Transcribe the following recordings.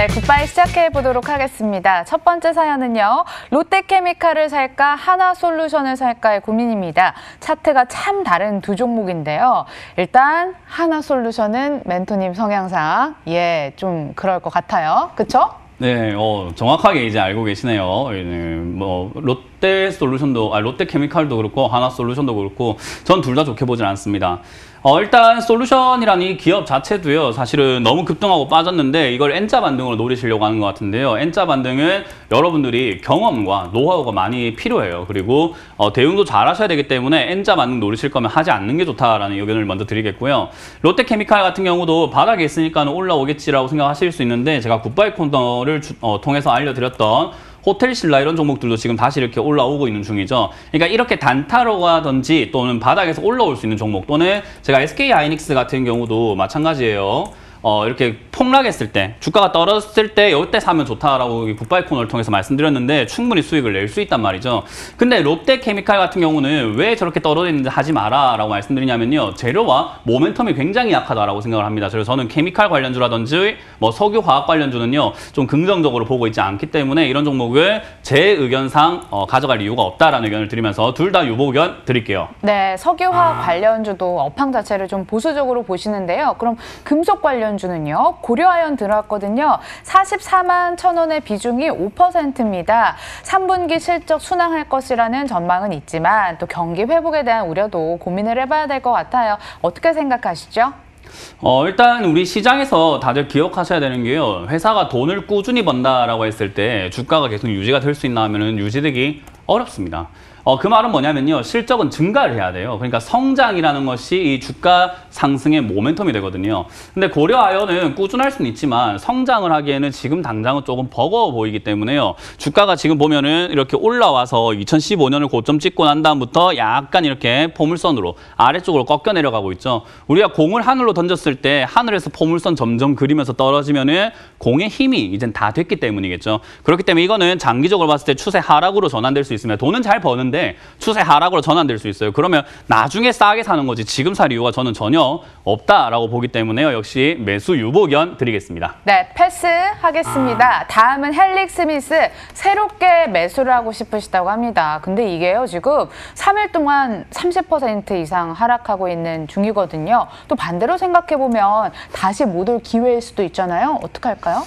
네, 굿바이 시작해 보도록 하겠습니다. 첫 번째 사연은요. 롯데케미칼을 살까 하나솔루션을 살까의 고민입니다. 차트가 참 다른 두 종목인데요. 일단 하나솔루션은 멘토님 성향상 좀 그럴 것 같아요. 그렇죠? 네, 정확하게 이제 알고 계시네요. 뭐 롯데케미칼도 그렇고 하나솔루션도 그렇고 전 둘 다 좋게 보진 않습니다. 일단 솔루션이라는 이 기업 자체도요, 사실은 너무 급등하고 빠졌는데 이걸 N자 반등으로 노리시려고 하는 것 같은데요. N자 반등은 여러분들이 경험과 노하우가 많이 필요해요. 그리고 대응도 잘 하셔야 되기 때문에 N자 반등 노리실 거면 하지 않는 게 좋다라는 의견을 먼저 드리겠고요. 롯데케미칼 같은 경우도 바닥에 있으니까 올라오겠지라고 생각하실 수 있는데, 제가 굿바이 코너를 통해서 알려드렸던 호텔신라 이런 종목들도 지금 다시 이렇게 올라오고 있는 중이죠. 그러니까 이렇게 단타로가든지 또는 바닥에서 올라올 수 있는 종목, 또는 제가 SK하이닉스 같은 경우도 마찬가지예요. 이렇게 폭락했을 때, 주가가 떨어졌을 때 이때 사면 좋다라고 굿바이 코너를 통해서 말씀드렸는데 충분히 수익을 낼 수 있단 말이죠. 근데 롯데케미칼 같은 경우는 왜 저렇게 떨어지는지 하지 마라 라고 말씀드리냐면요, 재료와 모멘텀이 굉장히 약하다라고 생각을 합니다. 그래서 저는 케미칼 관련주라든지 뭐 석유화학 관련주는요 좀 긍정적으로 보고 있지 않기 때문에 이런 종목을 제 의견상 가져갈 이유가 없다라는 의견을 드리면서 둘 다 유보 의견 드릴게요. 네, 석유화학 관련주도 업황 자체를 좀 보수적으로 보시는데요. 그럼 금속 관련주는요, 고려아연 들어왔거든요. 44만 1,000원의 비중이 5%입니다. 3분기 실적 순항할 것이라는 전망은 있지만 또 경기 회복에 대한 우려도 고민을 해봐야 될 것 같아요. 어떻게 생각하시죠? 일단 우리 시장에서 다들 기억하셔야 되는 게요, 회사가 돈을 꾸준히 번다라고 했을 때 주가가 계속 유지가 될 수 있나 하면은 유지되기 어렵습니다. 그 말은 뭐냐면요, 실적은 증가를 해야 돼요. 그러니까 성장이라는 것이 이 주가 상승의 모멘텀이 되거든요. 근데 고려아연은 꾸준할 수는 있지만 성장을 하기에는 지금 당장은 조금 버거워 보이기 때문에요, 주가가 지금 보면은 이렇게 올라와서 2015년을 고점 찍고 난 다음부터 약간 이렇게 포물선으로 아래쪽으로 꺾여 내려가고 있죠. 우리가 공을 하늘로 던졌을 때 하늘에서 포물선 점점 그리면서 떨어지면은 공의 힘이 이젠 다 됐기 때문이겠죠. 그렇기 때문에 이거는 장기적으로 봤을 때 추세 하락으로 전환될 수 있습니다. 돈은 잘 버는데 추세 하락으로 전환될 수 있어요. 그러면 나중에 싸게 사는 거지 지금 살 이유가 저는 전혀 없다라고 보기 때문에요. 역시 매수 유보 의견 드리겠습니다. 네, 패스하겠습니다. 다음은 헬릭스미스, 새롭게 매수를 하고 싶으시다고 합니다. 근데 이게요, 지금 3일 동안 30% 이상 하락하고 있는 중이거든요. 또 반대로 생각해보면 다시 못 올 기회일 수도 있잖아요. 어떡할까요?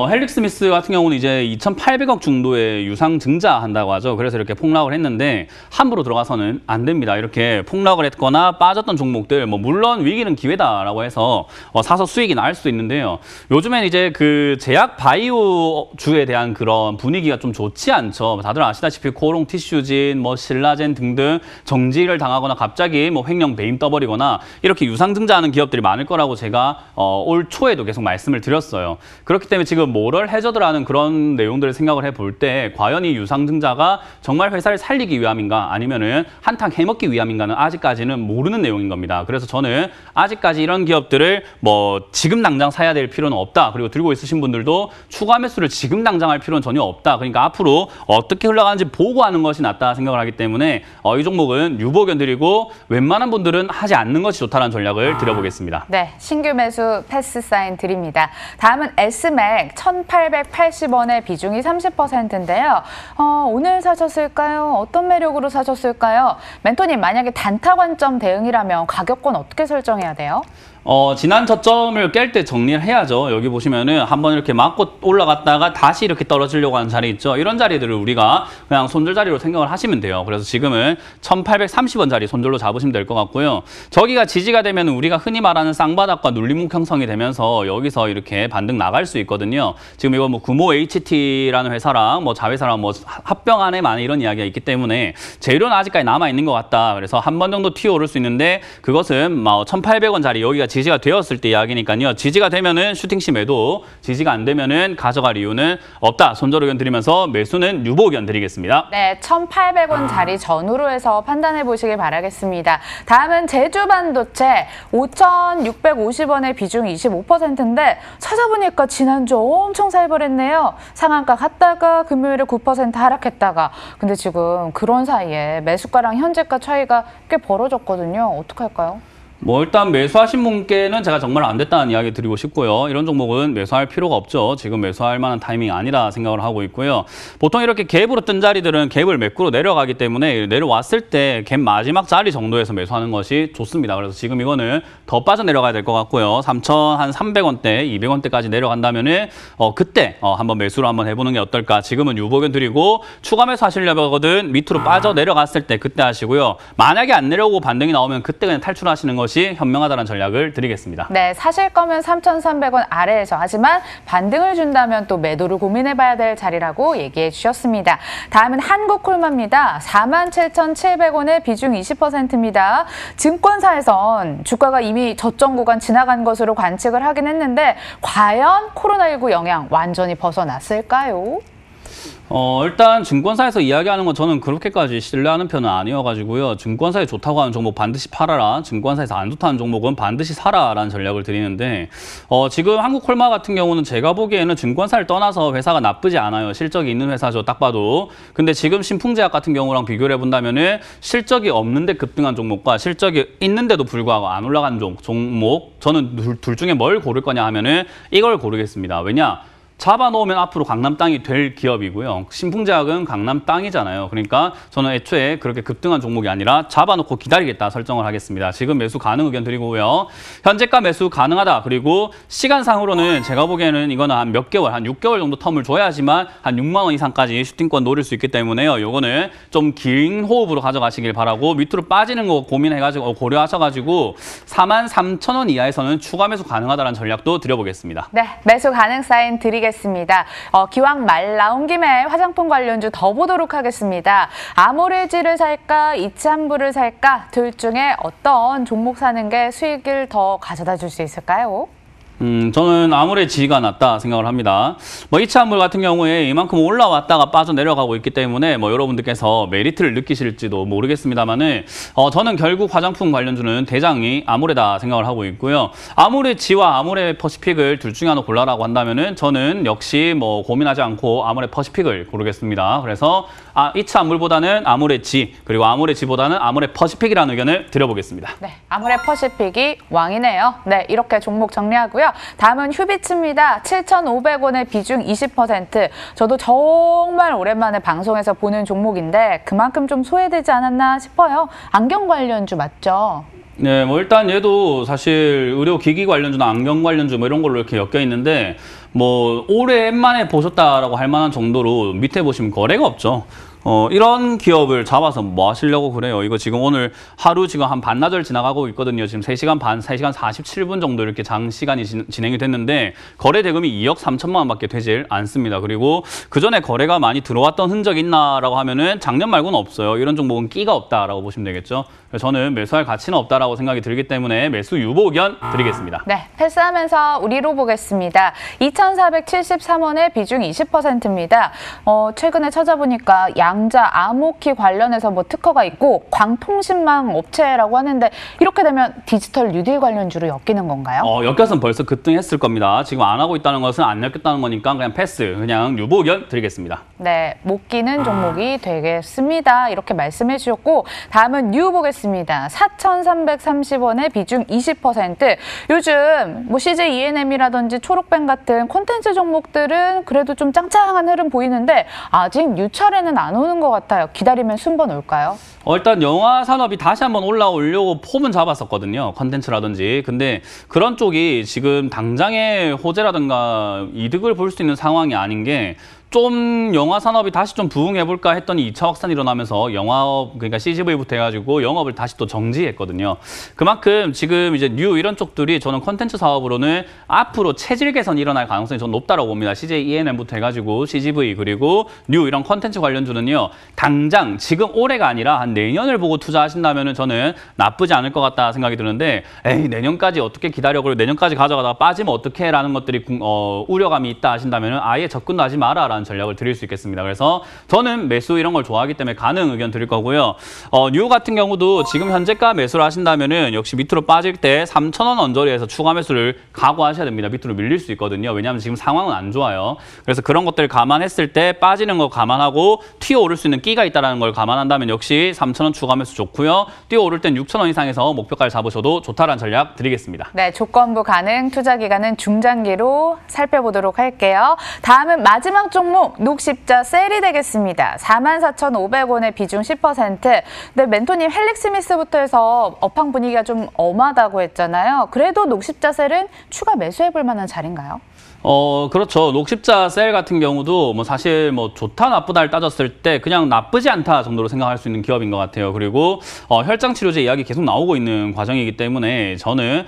헬릭스미스 같은 경우는 이제 2,800억 정도의 유상 증자한다고 하죠. 그래서 이렇게 폭락을 했는데 함부로 들어가서는 안 됩니다. 이렇게 폭락을 했거나 빠졌던 종목들, 물론 위기는 기회다라고 해서 사서 수익이 날 수도 있는데요. 요즘엔 이제 그 제약 바이오주에 대한 그런 분위기가 좀 좋지 않죠. 다들 아시다시피 코롱 티슈진, 신라젠 등등 정지를 당하거나 갑자기 횡령 배임 떠버리거나 이렇게 유상 증자하는 기업들이 많을 거라고 제가 올 초에도 계속 말씀을 드렸어요. 그렇기 때문에 지금 모럴 해저드라는 그런 내용들을 생각을 해볼 때 과연 이 유상 증자가 정말 회사를 살리기 위함인가 아니면은 한탕 해먹기 위함인가는 아직까지는 모르는 내용인 겁니다. 그래서 저는 아직까지 이런 기업들을 지금 당장 사야 될 필요는 없다. 그리고 들고 있으신 분들도 추가 매수를 지금 당장 할 필요는 전혀 없다. 그러니까 앞으로 어떻게 흘러가는지 보고 하는 것이 낫다 생각을 하기 때문에 이 종목은 유보 의견 드리고 웬만한 분들은 하지 않는 것이 좋다는 전략을 드려보겠습니다. 네, 신규 매수 패스 사인 드립니다. 다음은 S맥 1,880원의 비중이 30%인데요. 오늘 사셨을까요? 어떤 매력으로 사셨을까요? 멘토님, 만약에 단타 관점 대응이라면 가격권 어떻게 설정해야 돼요? 지난 저점을 깰 때 정리를 해야죠. 여기 보시면은 한번 이렇게 맞고 올라갔다가 다시 이렇게 떨어지려고 하는 자리 있죠. 이런 자리들을 우리가 그냥 손절 자리로 생각을 하시면 돼요. 그래서 지금은 1,830원 자리 손절로 잡으시면 될 것 같고요. 저기가 지지가 되면 우리가 흔히 말하는 쌍바닥과 눌림목 형성이 되면서 여기서 이렇게 반등 나갈 수 있거든요. 지금 이거 구모 HT라는 회사랑 자회사랑 합병 안에 많은 이런 이야기가 있기 때문에 재료는 아직까지 남아 있는 것 같다. 그래서 한 번 정도 튀어오를 수 있는데 그것은 1,800원 자리, 여기가 지지가 되었을 때 이야기니까요. 지지가 되면은 슈팅시 매도, 지지가 안 되면은 가져갈 이유는 없다. 손절 의견 드리면서 매수는 유보 의견 드리겠습니다. 네, 1,800원 자리 전후로 해서 판단해 보시길 바라겠습니다. 다음은 제주반도체 5,650원의 비중 25%인데 찾아보니까 지난주 엄청 살벌했네요. 상한가 갔다가 금요일에 9% 하락했다가. 근데 지금 그런 사이에 매수가랑 현재가 차이가 꽤 벌어졌거든요. 어떡할까요? 뭐 일단 매수하신 분께는 제가 정말 안 됐다는 이야기 드리고 싶고요. 이런 종목은 매수할 필요가 없죠. 지금 매수할 만한 타이밍이 아니라 생각을 하고 있고요. 보통 이렇게 갭으로 뜬 자리들은 갭을 매꾸로 내려가기 때문에 내려왔을 때 갭 마지막 자리 정도에서 매수하는 것이 좋습니다. 그래서 지금 이거는 더 빠져 내려가야 될 것 같고요. 3,300원대, 200원대까지 내려간다면은 그때 한번 매수를 한번 해보는 게 어떨까. 지금은 유보견 드리고 추가 매수 하시려거든 밑으로 빠져 내려갔을 때 그때 하시고요. 만약에 안 내려오고 반등이 나오면 그때 그냥 탈출하시는 것이 현명하다는 전략을 드리겠습니다. 네, 사실 거면 3,300원 아래에서 하지만 반등을 준다면 또 매도를 고민해봐야 될 자리라고 얘기해 주셨습니다. 다음은 한국콜마입니다. 47,700원의 비중 20%입니다. 증권사에선 주가가 이미 저점 구간 지나간 것으로 관측을 하긴 했는데 과연 코로나19 영향 완전히 벗어났을까요? 일단 증권사에서 이야기하는 건 저는 그렇게까지 신뢰하는 편은 아니어가지고요. 증권사에 좋다고 하는 종목 반드시 팔아라. 증권사에서 안 좋다는 종목은 반드시 사라라는 전략을 드리는데 지금 한국콜마 같은 경우는 제가 보기에는 증권사를 떠나서 회사가 나쁘지 않아요. 실적이 있는 회사죠. 딱 봐도. 근데 지금 신풍제약 같은 경우랑 비교를 해본다면은 실적이 없는데 급등한 종목과 실적이 있는데도 불구하고 안 올라간 종목 저는 둘 중에 뭘 고를 거냐 하면은 이걸 고르겠습니다. 왜냐? 잡아놓으면 앞으로 강남 땅이 될 기업이고요. 신풍제약은 강남 땅이잖아요. 그러니까 저는 애초에 그렇게 급등한 종목이 아니라 잡아놓고 기다리겠다 설정을 하겠습니다. 지금 매수 가능 의견 드리고요. 현재가 매수 가능하다. 그리고 시간상으로는 제가 보기에는 이거는 한 몇 개월, 한 6개월 정도 텀을 줘야지만 한 6만 원 이상까지 슈팅권 노릴 수 있기 때문에요. 요거는 좀 긴 호흡으로 가져가시길 바라고 밑으로 빠지는 거 고민해가지고 고려하셔가지고 43,000원 이하에서는 추가 매수 가능하다는 전략도 드려보겠습니다. 네, 매수 가능 사인 드리겠습니다. 기왕 말 나온 김에 화장품 관련주 더 보도록 하겠습니다. 아모레지를 살까, 이참부를 살까 둘 중에 어떤 종목 사는 게 수익을 더 가져다 줄 수 있을까요? 저는 아모레지가 낫다 생각을 합니다. 이차한물 같은 경우에 이만큼 올라왔다가 빠져내려가고 있기 때문에 여러분들께서 메리트를 느끼실지도 모르겠습니다만은 저는 결국 화장품 관련주는 대장이 아모레다 생각을 하고 있고요. 아모레지와 아모레 퍼시픽을 둘 중에 하나 골라라고 한다면은 저는 역시 고민하지 않고 아모레 퍼시픽을 고르겠습니다. 그래서 이차한물보다는 아모레지 그리고 아모레지보다는 아모레 퍼시픽이라는 의견을 드려보겠습니다. 네, 아모레 퍼시픽이 왕이네요. 네, 이렇게 종목 정리하고요. 다음은 휴비츠입니다. 7,500원의 비중 20%. 저도 정말 오랜만에 방송에서 보는 종목인데 그만큼 좀 소외되지 않았나 싶어요. 안경 관련주 맞죠? 네, 일단 얘도 사실 의료기기 관련주나 안경 관련주 이런 걸로 이렇게 엮여 있는데 오랜만에 보셨다라고 할 만한 정도로 밑에 보시면 거래가 없죠. 이런 기업을 잡아서 뭐 하시려고 그래요? 이거 지금 오늘 하루 지금 한 반나절 지나가고 있거든요. 지금 3시간 반, 3시간 47분 정도 이렇게 장시간이 진행이 됐는데 거래 대금이 2억 3천만 원밖에 되질 않습니다. 그리고 그 전에 거래가 많이 들어왔던 흔적이 있나라고 하면은 작년 말고는 없어요. 이런 종목은 끼가 없다라고 보시면 되겠죠. 그래서 저는 매수할 가치는 없다라고 생각이 들기 때문에 매수 유보 의견 드리겠습니다. 네, 패스하면서 우리로 보겠습니다. 2,473원의 비중 20%입니다. 최근에 찾아보니까 양자, 암호키 관련해서 특허가 있고 광통신망 업체라고 하는데 이렇게 되면 디지털 뉴딜 관련주로 엮이는 건가요? 엮였으면 벌써 급등했을 겁니다. 지금 안 하고 있다는 것은 안 엮였다는 거니까 그냥 패스, 그냥 유보 의견 드리겠습니다. 네, 못 끼는 종목이 되겠습니다. 이렇게 말씀해 주셨고 다음은 뉴 보겠습니다. 4,330원의 비중 20%. 요즘 CJ ENM이라든지 초록뱅 같은 콘텐츠 종목들은 그래도 좀 짱짱한 흐름 보이는데 아직 뉴 차례는 안 오는 것 같아요. 기다리면 순번 올까요? 일단 영화 산업이 다시 한번 올라오려고 폼은 잡았었거든요. 컨텐츠라든지. 근데 그런 쪽이 지금 당장의 호재라든가 이득을 볼 수 있는 상황이 아닌 게 좀 영화 산업이 다시 좀 부흥해볼까 했더니 2차 확산이 일어나면서 영화업, 그러니까 CGV부터 해가지고 영업을 다시 또 정지했거든요. 그만큼 지금 이제 뉴 이런 쪽들이 저는 컨텐츠 사업으로는 앞으로 체질 개선이 일어날 가능성이 좀 높다라고 봅니다. CJ ENM부터 해가지고 CGV 그리고 뉴 이런 컨텐츠 관련주는요. 당장 지금 올해가 아니라 한 내년을 보고 투자하신다면은 저는 나쁘지 않을 것 같다 생각이 드는데 에이 내년까지 어떻게 기다려 그리고 내년까지 가져가다가 빠지면 어떡해 라는 것들이 우려감이 있다 하신다면은 아예 접근도 하지 마라 라는 좋다라는 전략을 드릴 수 있겠습니다. 그래서 저는 매수 이런 걸 좋아하기 때문에 가능 의견 드릴 거고요. 뉴 같은 경우도 지금 현재가 매수를 하신다면은 역시 밑으로 빠질 때 3,000원 언저리에서 추가 매수를 각오하셔야 됩니다. 밑으로 밀릴 수 있거든요. 왜냐하면 지금 상황은 안 좋아요. 그래서 그런 것들 감안했을 때 빠지는 거 감안하고 튀어오를 수 있는 끼가 있다는 걸 감안한다면 역시 3,000원 추가 매수 좋고요. 뛰어오를 땐 6,000원 이상에서 목표가를 잡으셔도 좋다라는 전략 드리겠습니다. 네, 조건부 가능, 투자 기간은 중장기로 살펴보도록 할게요. 다음은 마지막 종목 녹십자 셀이 되겠습니다. 44,500원의 비중 10%. 근데 멘토님 헬릭스미스부터 해서 업황 분위기가 좀 엄하다고 했잖아요. 그래도 녹십자 셀은 추가 매수해볼 만한 자리인가요? 그렇죠. 녹십자 셀 같은 경우도 뭐 사실 뭐 좋다 나쁘다를 따졌을 때 그냥 나쁘지 않다 정도로 생각할 수 있는 기업인 것 같아요. 그리고 혈장 치료제 이야기 계속 나오고 있는 과정이기 때문에 저는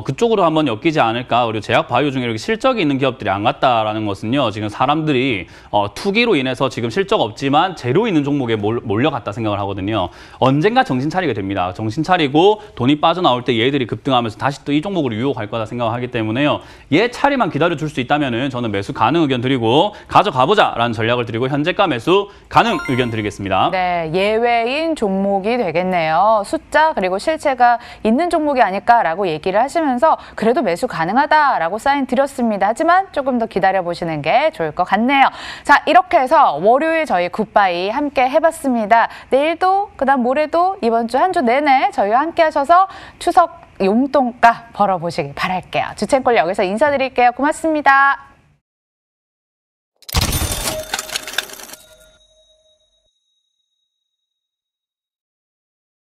그쪽으로 한번 엮이지 않을까. 그리고 제약 바이오 중에 이렇게 실적이 있는 기업들이 안 갔다라는 것은요. 지금 사람들이 투기로 인해서 지금 실적 없지만 재료 있는 종목에 몰려갔다 생각을 하거든요. 언젠가 정신 차리게 됩니다. 정신 차리고 돈이 빠져나올 때 얘들이 급등하면서 다시 또 이 종목으로 유혹할 거다 생각하기 때문에요. 얘 차례만 기다려줄 수 있다면은 저는 매수 가능 의견 드리고 가져가보자라는 전략을 드리고 현재가 매수 가능 의견 드리겠습니다. 네, 예외인 종목이 되겠네요. 숫자 그리고 실체가 있는 종목이 아닐까라고 얘기를 하시면서 그래도 매수 가능하다라고 사인 드렸습니다. 하지만 조금 더 기다려보시는 게 좋을 것 같네요. 자, 이렇게 해서 월요일 저희 굿바이 함께 해봤습니다. 내일도 그다음 모레도 이번 주 한 주 내내 저희와 함께 하셔서 추석 용돈가 벌어보시길 바랄게요. 주채권을 여기서 인사드릴게요. 고맙습니다.